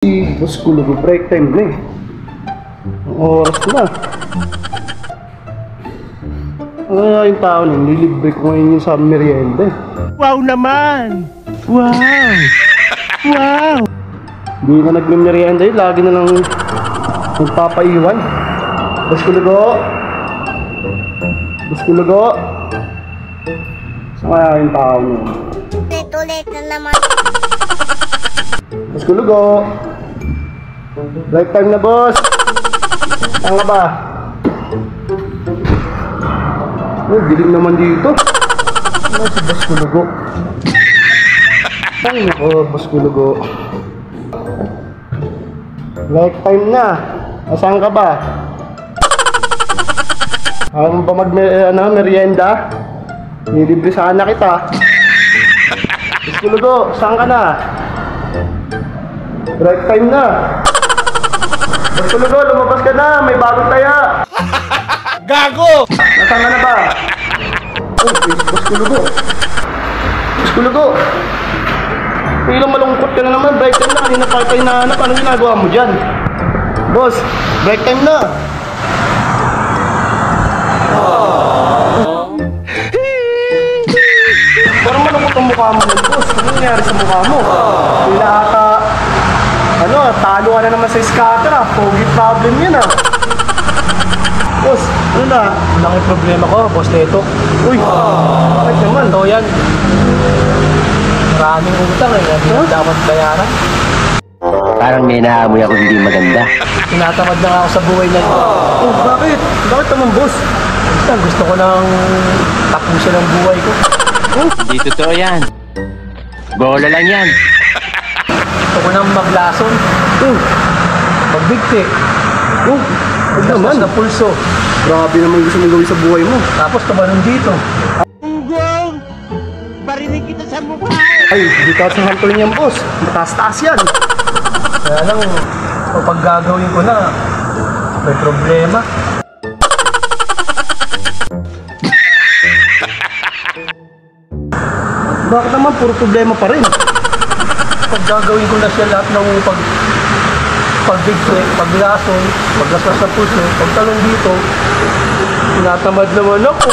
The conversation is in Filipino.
Boss ko, break time na eh. Ang oras na. Yung tao na, nilibre ko ngayon yung sa merienda eh. Wow naman! Wow! Wow! Hindi na nagme-merienda eh, lagi na lang nagpapaiwan. Boss ko lugo! Boss ko lugo! Saan kaya yung tao na? Ulit na naman. Boss ko lugo! Break time na, boss! Saan ka ba? Oh, dilim naman dito. Ano si Boss Kulugo? Ay, nako, Boss Kulugo. Break time na. Saan ka ba? Ayaw mo ba merienda? Nilibre sana kita. Boss Kulugo, saan ka na? Break time na. Boss Kulugo, lumabas ka na. May bagong taya. Gago! Nasaan ka na ba? Oh, Boss Kulugo. Boss Kulugo. Ilang malungkot ka na naman. Break time na. Kanina pa tayo nahanap. Anong ginagawa mo dyan? Boss, break time na. Parang malungkot ang mukha mo nun, boss. Ano nangyari sa mukha mo? Wala ata... talo ka na naman sa scatter ah. Pogi problem yun ah. Boss, ano na? Walang yung problema ko, boss Neto. Uy, bakit naman? Ito yan. Maraming utang eh. Hindi na dapat bayaran. Parang may naamoy ako hindi maganda. Tinatamad na nga ako sa buhay na ito. Oh, bakit? Bakit naman, boss? Gusto ko nang tapusin ang buhay ko. Hindi totoo yan. Bola lang yan. Gusto ko nang maglason. Magbigti. Huwag naman. Na pulso. Grabe naman gusto mong gawin sa buhay mo. Tapos tumalon dito. Gunggong! Barinig kita sa mukha! Ay, hindi ka sa hantulin yan, boss. Mataas-taas yan. Kaya lang, kapag gagawin ko na, may problema. Bakit naman? Puro problema pa rin. Pag gagawin ko na siya lahat ng pagbigti, paglason, paglasas sa puso, pagtalong dito, tinatamad naman ako.